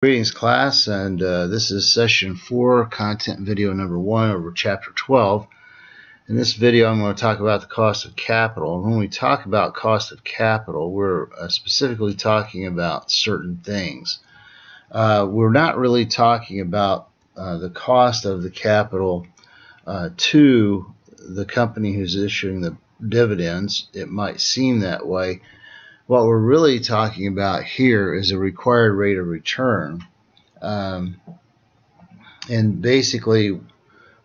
Greetings class, and this is session 4, content video number 1 over chapter 12. In this video I'm going to talk about the cost of capital. And when we talk about cost of capital, we're specifically talking about certain things. We're not really talking about the cost of the capital to the company who's issuing the dividends. It might seem that way. What we're really talking about here is a required rate of return. And basically,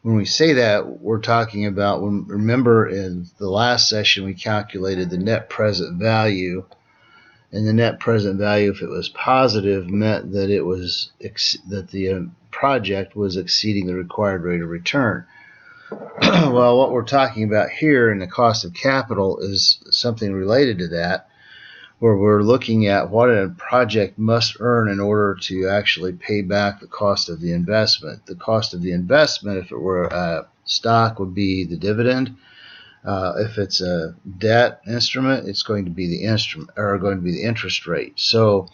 when we say that, we're talking about, remember in the last session we calculated the net present value, and the net present value, if it was positive, meant that it was that the project was exceeding the required rate of return. Well, what we're talking about here in the cost of capital is something related to that, where we're looking at what a project must earn in order to actually pay back the cost of the investment. The cost of the investment, if it were a stock, would be the dividend. If it's a debt instrument, it's going to be the interest rate. So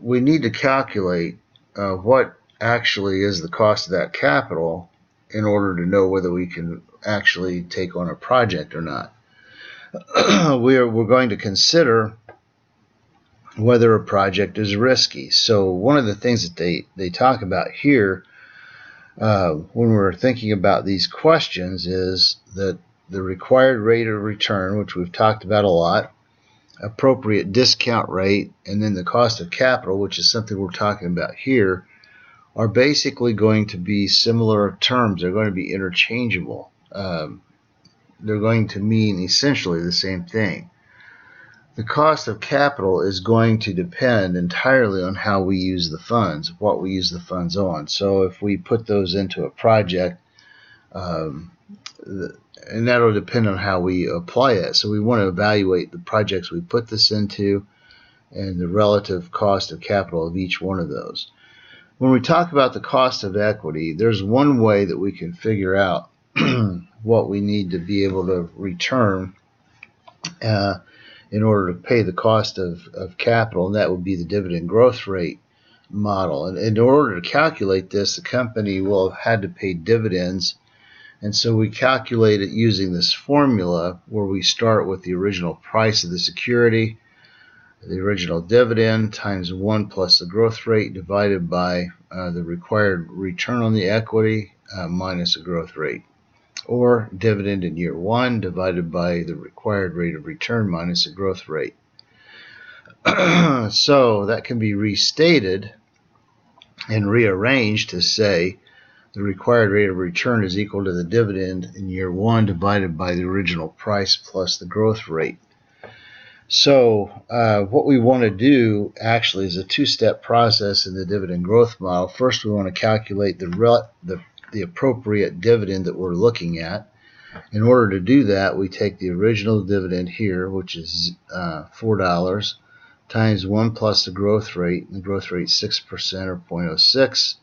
we need to calculate what actually is the cost of that capital in order to know whether we can actually take on a project or not. We're going to consider whether a project is risky. So one of the things that they talk about here when we're thinking about these questions is that the required rate of return, which we've talked about a lot, appropriate discount rate, and then the cost of capital, which is something we're talking about here, are basically going to be similar terms. They're going to be interchangeable. They're going to mean essentially the same thing. The cost of capital is going to depend entirely on how we use the funds, what we use the funds on. So if we put those into a project, and that'll depend on how we apply it. So we want to evaluate the projects we put this into and the relative cost of capital of each one of those. When we talk about the cost of equity, there's one way that we can figure out what we need to be able to return in order to pay the cost of capital, and that would be the dividend growth rate model. And in order to calculate this, the company will have had to pay dividends, and so we calculate it using this formula where we start with the original price of the security, the original dividend, times 1 plus the growth rate divided by the required return on the equity minus the growth rate, or dividend in year 1 divided by the required rate of return minus the growth rate. So that can be restated and rearranged to say the required rate of return is equal to the dividend in year 1 divided by the original price plus the growth rate. So what we want to do actually is a two-step process in the dividend growth model. First, we want to calculate the appropriate dividend that we're looking at. In order to do that, we take the original dividend here, which is $4, times 1 plus the growth rate, and the growth rate 6% or 0.06.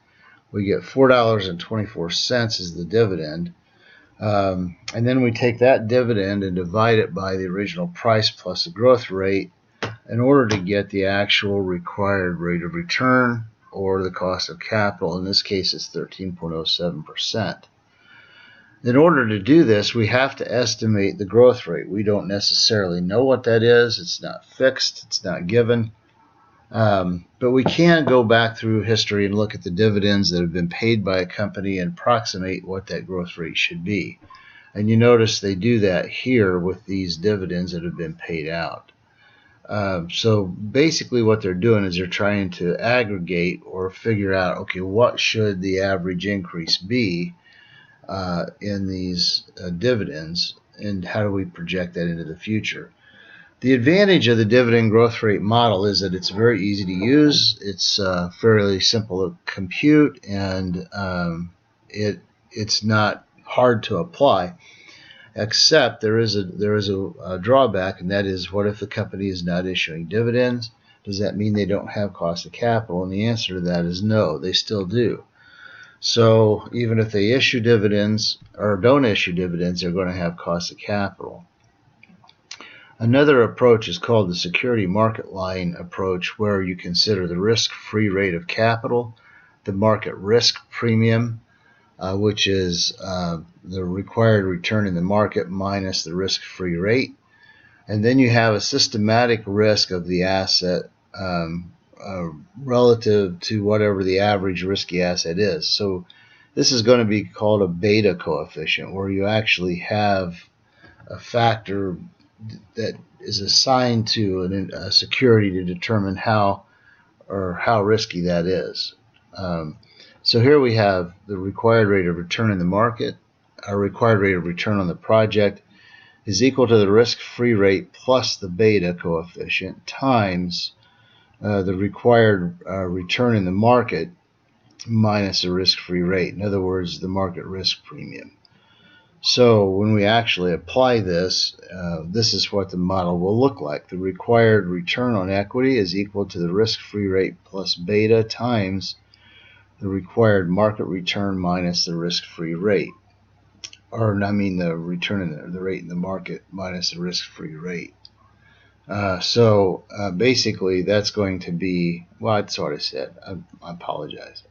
We get $4.24 as the dividend. And then we take that dividend and divide it by the original price plus the growth rate in order to get the actual required rate of return, or the cost of capital. In this case, it's 13.07%. In order to do this, we have to estimate the growth rate. We don't necessarily know what that is. It's not fixed. It's not given. But we can go back through history and look at the dividends that have been paid by a company and approximate what that growth rate should be. And you notice they do that here with these dividends that have been paid out. So basically what they're doing is they're trying to aggregate or figure out, okay, what should the average increase be in these dividends, and how do we project that into the future. The advantage of the dividend growth rate model is that it's very easy to use, it's fairly simple to compute, and it's not hard to apply. Except there is a drawback, and that is, what if the company is not issuing dividends? Does that mean they don't have cost of capital? And the answer to that is no, they still do. So even if they issue dividends or don't issue dividends, they're going to have cost of capital. Another approach is called the security market line approach, where you consider the risk-free rate of capital, the market risk premium, which is the required return in the market minus the risk-free rate. And then you have a systematic risk of the asset relative to whatever the average risky asset is. So this is going to be called a beta coefficient, where you actually have a factor that is assigned to a security to determine how risky that is. So here we have the required rate of return in the market. Our required rate of return on the project is equal to the risk-free rate plus the beta coefficient times the required return in the market minus the risk-free rate. In other words, the market risk premium. So when we actually apply this, this is what the model will look like. The required return on equity is equal to the risk-free rate plus beta times the required market return minus the risk-free rate. Or, I mean, the return in the rate in the market minus the risk-free rate. So basically, that's going to be, well, that's what I said. I apologize.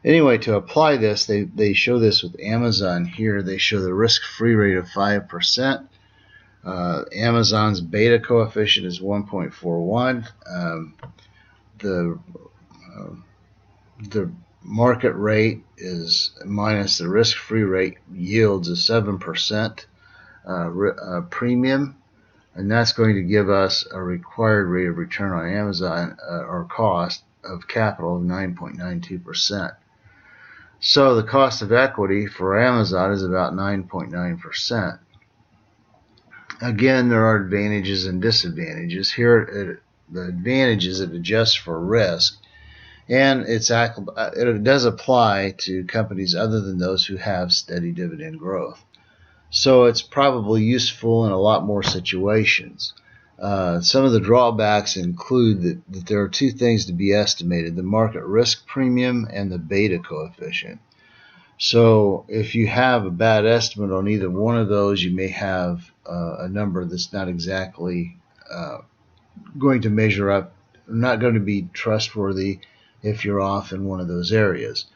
Anyway, to apply this, they show this with Amazon here. They show the risk-free rate of 5%. Amazon's beta coefficient is 1.41. The market rate is minus the risk-free rate yields a 7% premium, and that's going to give us a required rate of return on Amazon or cost of capital of 9.92%. So the cost of equity for Amazon is about 9.9%. Again, there are advantages and disadvantages. Here, the advantage is it adjusts for risk, and it does apply to companies other than those who have steady dividend growth. So it's probably useful in a lot more situations. Some of the drawbacks include that there are two things to be estimated: the market risk premium and the beta coefficient. So if you have a bad estimate on either one of those, you may have a number that's not exactly going to measure up, not going to be trustworthy if you're off in one of those areas.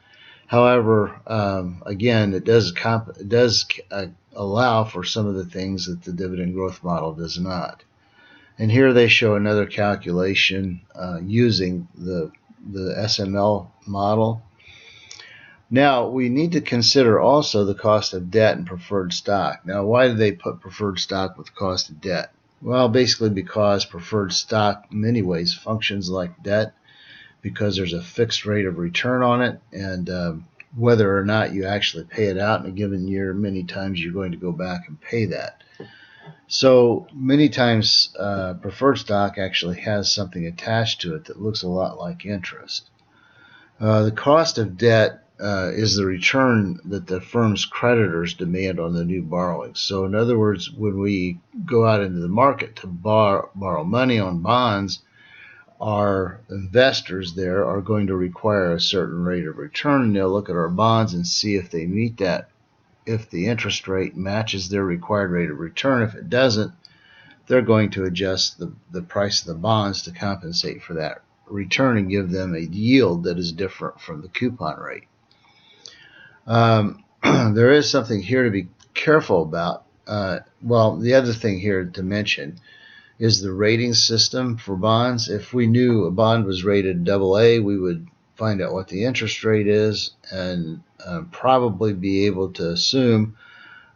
However, again, it does allow for some of the things that the dividend growth model does not. And here they show another calculation using the SML model. Now, we need to consider also the cost of debt and preferred stock. Now, why did they put preferred stock with cost of debt? Well, basically because preferred stock in many ways functions like debt, because there's a fixed rate of return on it, and whether or not you actually pay it out in a given year, many times you're going to go back and pay that. So many times preferred stock actually has something attached to it that looks a lot like interest. The cost of debt is the return that the firm's creditors demand on the new borrowings. So in other words, when we go out into the market to borrow money on bonds, our investors there are going to require a certain rate of return, and they'll look at our bonds and see if they meet that. If the interest rate matches their required rate of return. If it doesn't, they're going to adjust the price of the bonds to compensate for that return and give them a yield that is different from the coupon rate. There is something here to be careful about. Well, the other thing here to mention is the rating system for bonds. If we knew a bond was rated AA, we would find out what the interest rate is and probably be able to assume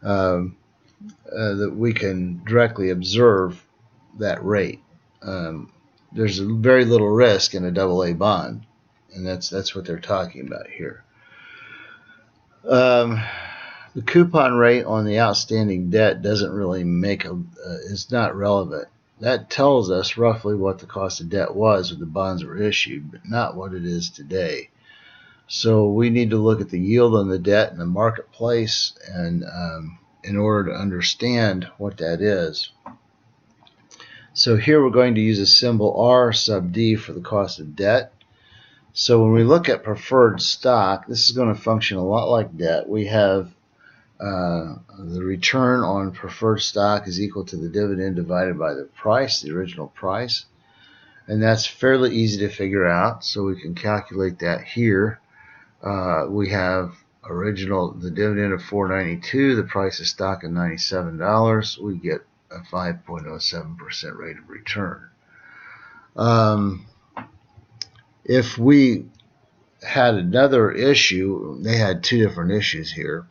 that we can directly observe that rate. There's very little risk in a AA bond, and that's what they're talking about here. The coupon rate on the outstanding debt doesn't really is not relevant. That tells us roughly what the cost of debt was when the bonds were issued, but not what it is today. So we need to look at the yield on the debt in the marketplace, and in order to understand what that is. So here we're going to use a symbol R sub D for the cost of debt. So when we look at preferred stock, this is going to function a lot like debt. We have The return on preferred stock is equal to the dividend divided by the price, the original price. And that's fairly easy to figure out, so we can calculate that here. We have the dividend of $4.92, the price of stock of $97. We get a 5.07% rate of return. If we had another issue, they had two different issues here.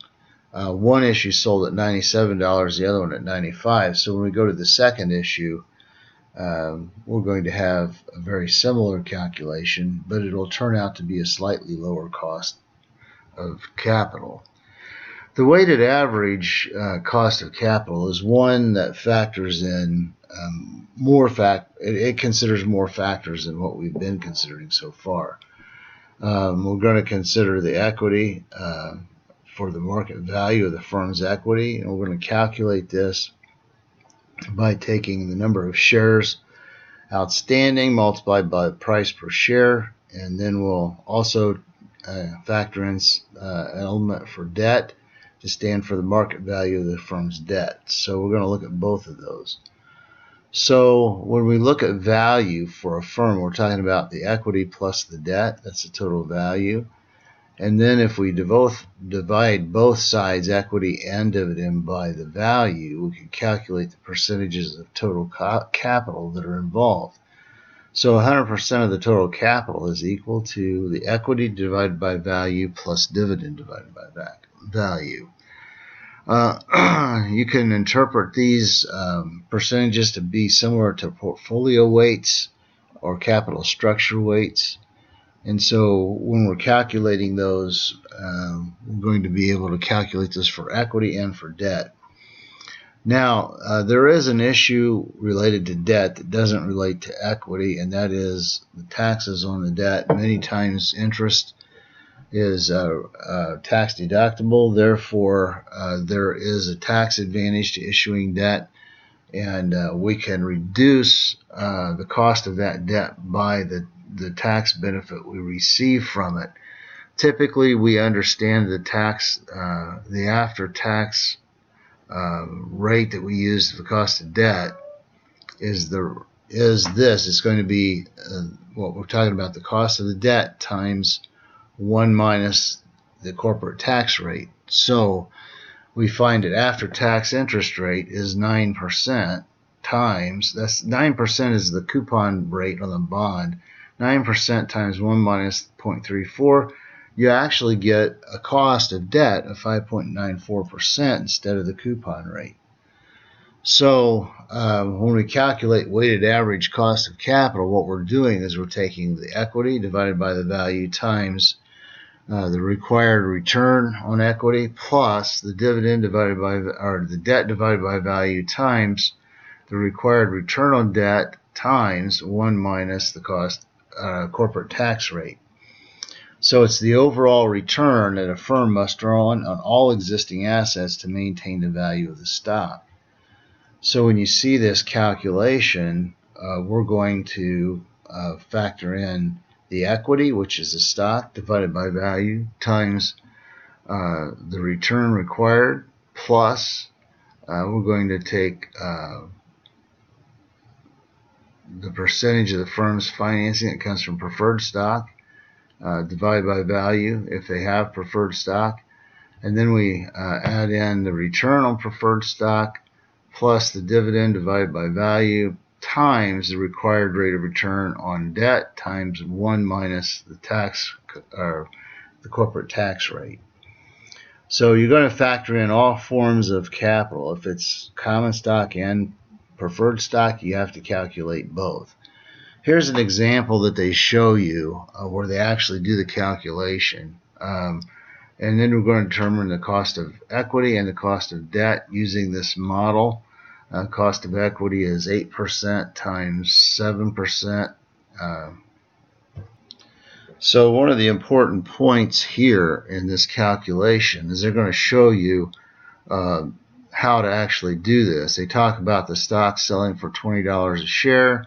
One issue sold at $97, the other one at $95. So when we go to the second issue, we're going to have a very similar calculation, but it'll turn out to be a slightly lower cost of capital. The weighted average cost of capital is one that factors in it considers more factors than what we've been considering so far. We're going to consider the equity for the market value of the firm's equity, and we're going to calculate this by taking the number of shares outstanding multiplied by the price per share, and then we'll also factor in an element for debt to stand for the market value of the firm's debt. So we're going to look at both of those. So when we look at value for a firm, we're talking about the equity plus the debt. That's the total value. And then if we divide both sides, equity and dividend, by the value, we can calculate the percentages of total capital that are involved. So 100% of the total capital is equal to the equity divided by value plus dividend divided by value. You can interpret these percentages to be similar to portfolio weights or capital structure weights. And so when we're calculating those, we're going to be able to calculate this for equity and for debt. Now, there is an issue related to debt that doesn't relate to equity, and that is the taxes on the debt. Many times interest is tax deductible. Therefore, there is a tax advantage to issuing debt, and we can reduce the cost of that debt by the tax benefit we receive from it. Typically, we understand the after-tax rate that we use for the cost of debt is this. It's going to be what we're talking about, the cost of the debt times 1 minus the corporate tax rate. So we find that after-tax interest rate is 9% times, that's 9% is the coupon rate on the bond, 9% times 1 minus 0.34, you actually get a cost of debt of 5.94% instead of the coupon rate. So when we calculate weighted average cost of capital, what we're doing is we're taking the equity divided by the value times the required return on equity plus the dividend divided by, or the debt divided by value times the required return on debt times 1 minus the cost corporate tax rate. So it's the overall return that a firm must draw on all existing assets to maintain the value of the stock. So when you see this calculation, we're going to factor in the equity, which is the stock, divided by value, times the return required, plus we're going to take the percentage of the firm's financing that comes from preferred stock, divided by value if they have preferred stock, and then we add in the return on preferred stock plus the dividend divided by value times the required rate of return on debt times 1 minus the tax or the corporate tax rate. So you're going to factor in all forms of capital. If it's common stock and preferred stock, you have to calculate both. Here's an example that they show you where they actually do the calculation. And then we're going to determine the cost of equity and the cost of debt using this model. Cost of equity is 8% times 7%. So one of the important points here in this calculation is they're going to show you how to actually do this. They talk about the stock selling for $20 a share.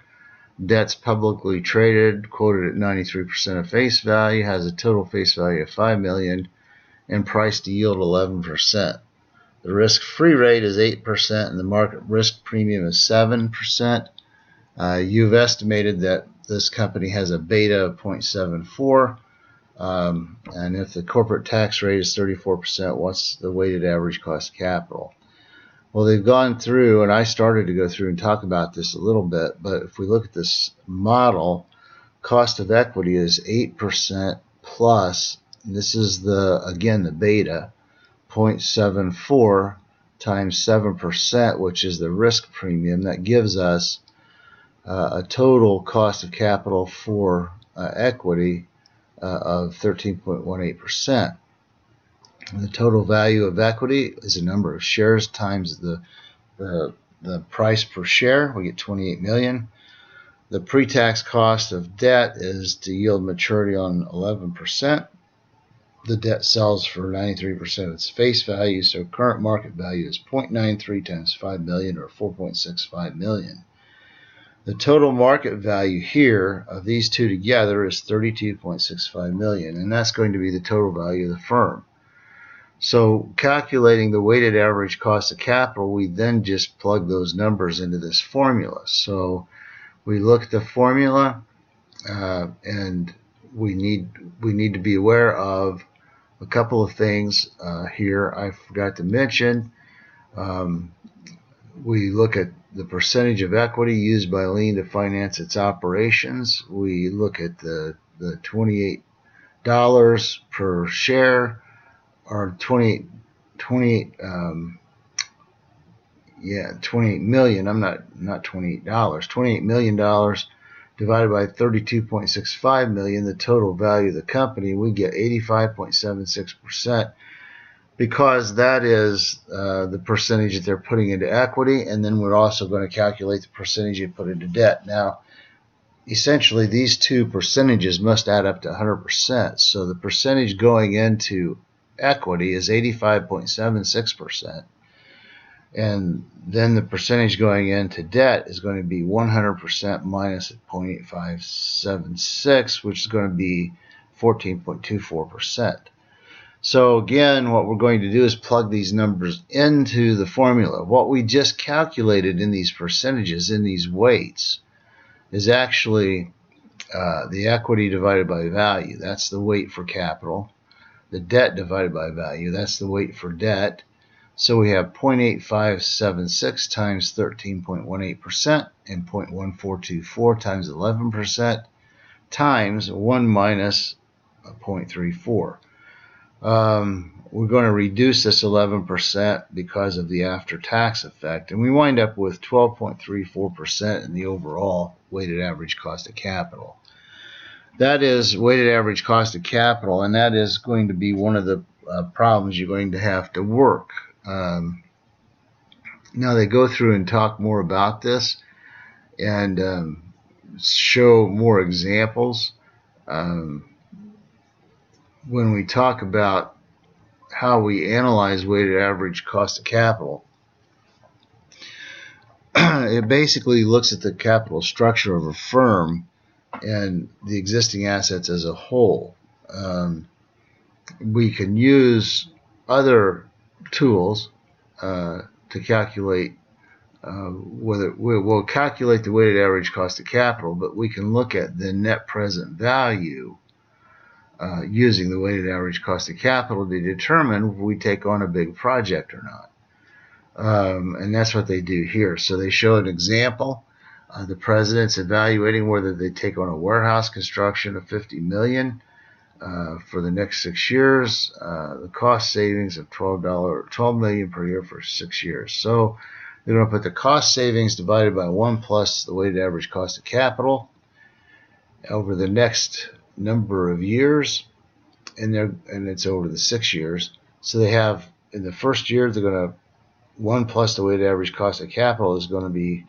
Debt's publicly traded, quoted at 93% of face value, has a total face value of $5 million, and priced to yield 11%. The risk-free rate is 8% and the market risk premium is 7%. You've estimated that this company has a beta of 0.74. And if the corporate tax rate is 34%, what's the weighted average cost of capital? Well, they've gone through, and I started to go through and talk about this a little bit, but if we look at this model, cost of equity is 8% plus, and this is again the beta, 0.74 times 7%, which is the risk premium. That gives us a total cost of capital for equity of 13.18%. The total value of equity is the number of shares times the price per share. We get 28 million. The pre-tax cost of debt is to yield maturity on 11%. The debt sells for 93% of its face value, so current market value is 0.93 times 5 million or 4.65 million. The total market value here of these two together is 32.65 million, and that's going to be the total value of the firm. So calculating the weighted average cost of capital, we then just plug those numbers into this formula. So we look at the formula, and we need to be aware of a couple of things here I forgot to mention. We look at the percentage of equity used by Lean to finance its operations. We look at the $28 per share, or 28 million. I'm not $28. $28 million divided by 32.65 million, the total value of the company. We get 85.76%. because that is the percentage that they're putting into equity, and then we're also going to calculate the percentage you put into debt. Now, essentially, these two percentages must add up to 100%. So the percentage going into equity is 85.76%, and then the percentage going into debt is going to be 100% minus 0.8576, which is going to be 14.24%. So again, what we're going to do is plug these numbers into the formula. What we just calculated in these percentages, in these weights, is actually the equity divided by value. That's the weight for capital. The debt divided by value, that's the weight for debt. So we have 0.8576 times 13.18% and 0.1424 times 11% times 1 minus 0.34. We're going to reduce this 11% because of the after-tax effect, and we wind up with 12.34% in the overall weighted average cost of capital. That is weighted average cost of capital, and that is going to be one of the problems you're going to have to work. Now they go through and talk more about this and show more examples. When we talk about how we analyze weighted average cost of capital, it basically looks at the capital structure of a firm and the existing assets as a whole. We can use other tools to calculate whether we'll calculate the weighted average cost of capital, but we can look at the net present value using the weighted average cost of capital to determine if we take on a big project or not. And that's what they do here. So they show an example. The president's evaluating whether they take on a warehouse construction of $50 million for the next 6 years. The cost savings of $12 million per year for 6 years. So they're going to put the cost savings divided by 1 plus the weighted average cost of capital over the next number of years, and it's over the 6 years. So they have, in the first year, they're going to 1 plus the weighted average cost of capital is going to be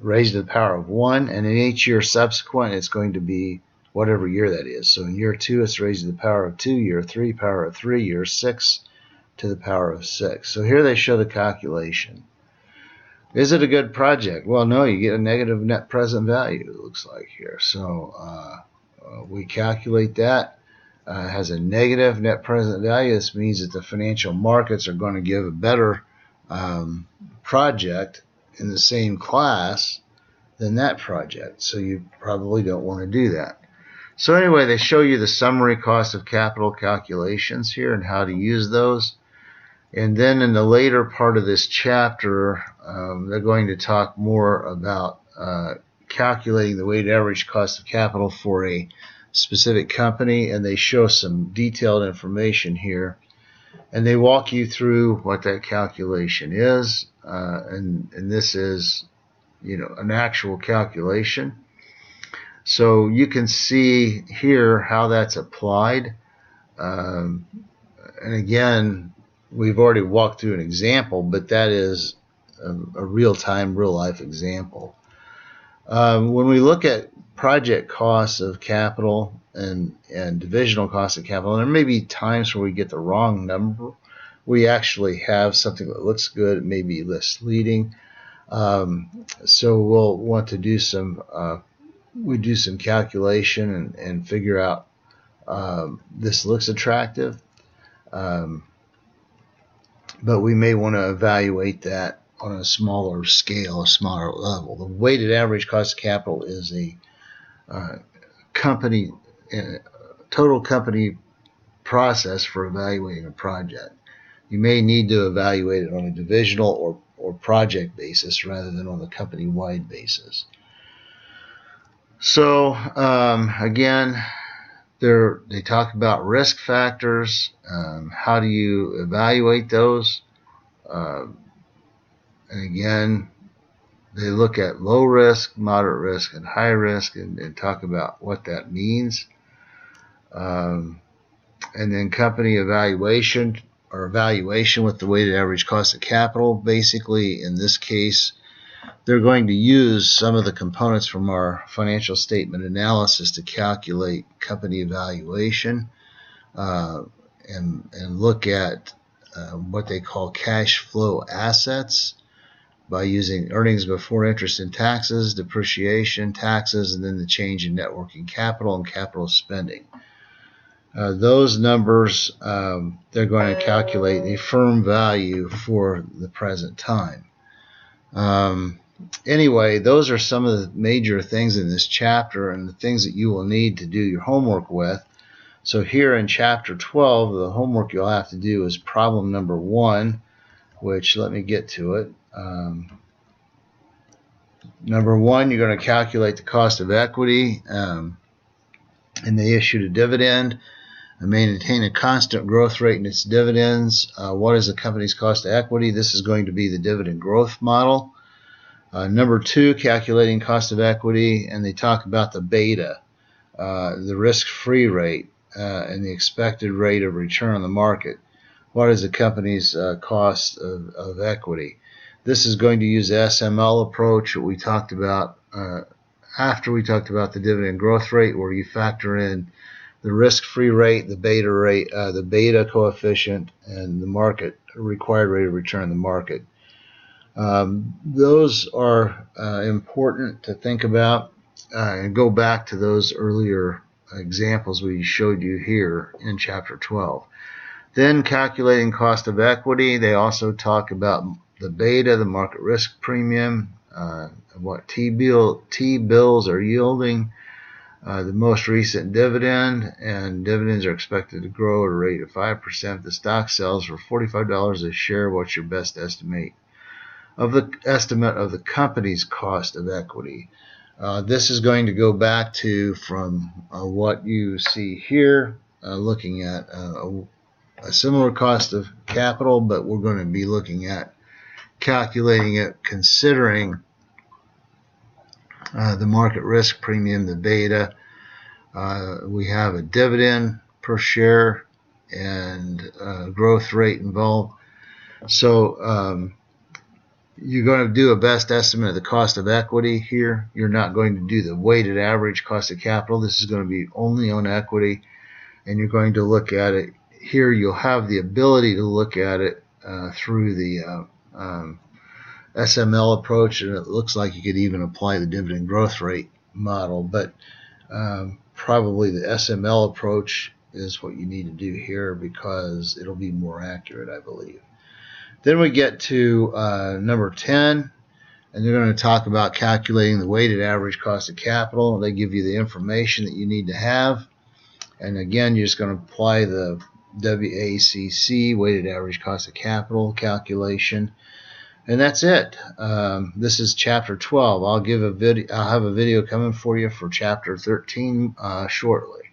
raised to the power of 1, and in each year subsequent, it's going to be whatever year that is. So in year 2, it's raised to the power of 2, year 3, power of 3, year 6 to the power of 6. So here they show the calculation. Is it a good project? Well, no, you get a negative net present value, it looks like here. So we calculate that. has a negative net present value. This means that the financial markets are going to give a better project in the same class than that project. So you probably don't want to do that. So anyway, they show you the summary cost of capital calculations here and how to use those. And then in the later part of this chapter, they're going to talk more about calculating the weighted average cost of capital for a specific company, and they show some detailed information here. And they walk you through what that calculation is, and this is, an actual calculation. So you can see here how that's applied. And again, we've already walked through an example, but that is a real-time, real-life example. When we look at project costs of capital and divisional costs of capital, and there may be times where we get the wrong number. We actually have something that looks good, it may be misleading. So we'll want to do some calculation and figure out this looks attractive, but we may want to evaluate that on a smaller scale, a smaller level. The weighted average cost of capital is a total company process for evaluating a project. You may need to evaluate it on a divisional or project basis rather than on the company-wide basis. So again, they talk about risk factors. How do you evaluate those? And again, they look at low risk, moderate risk, and high risk, and talk about what that means. And then company evaluation, or evaluation with the weighted average cost of capital. Basically, in this case, they're going to use some of the components from our financial statement analysis to calculate company evaluation and look at what they call cash flow assets by using earnings before interest and taxes, depreciation, taxes, and then the change in net working capital and capital spending. Those numbers, they're going to calculate a firm value for the present time. Anyway, those are some of the major things in this chapter and the things that you will need to do your homework with. So here in chapter 12, the homework you'll have to do is problem number 1, which, let me get to it. Number 1, you're going to calculate the cost of equity, and they issued a dividend and maintain a constant growth rate in its dividends. What is the company's cost of equity? This is going to be the dividend growth model. Number 2, calculating cost of equity, and they talk about the beta, the risk-free rate, and the expected rate of return on the market. What is the company's cost of equity? This is going to use the SML approach that we talked about after we talked about the dividend growth rate, where you factor in the risk-free rate, the beta coefficient, and the market required rate of return on the market. Those are important to think about, and go back to those earlier examples we showed you here in chapter 12. Then calculating cost of equity, they also talk about the beta, the market risk premium, what T-bills are yielding, the most recent dividend, and dividends are expected to grow at a rate of 5%. If the stock sells for $45 a share, what's your best estimate of the company's cost of equity? This is going to go back to from what you see here, looking at a similar cost of capital, but we're going to be looking at calculating it considering the market risk premium, the beta. We have a dividend per share and growth rate involved. So you're going to do a best estimate of the cost of equity here. You're not going to do the weighted average cost of capital. This is going to be only on equity, and you're going to look at it here. You'll have the ability to look at it through the SML approach, and it looks like you could even apply the dividend growth rate model, but probably the SML approach is what you need to do here, because it'll be more accurate, I believe. Then we get to number 10, and they're going to talk about calculating the weighted average cost of capital. They give you the information that you need to have. And again, you're just going to apply the WACC, weighted average cost of capital calculation. And that's it. This is chapter 12. I'll have a video coming for you for chapter 13 shortly.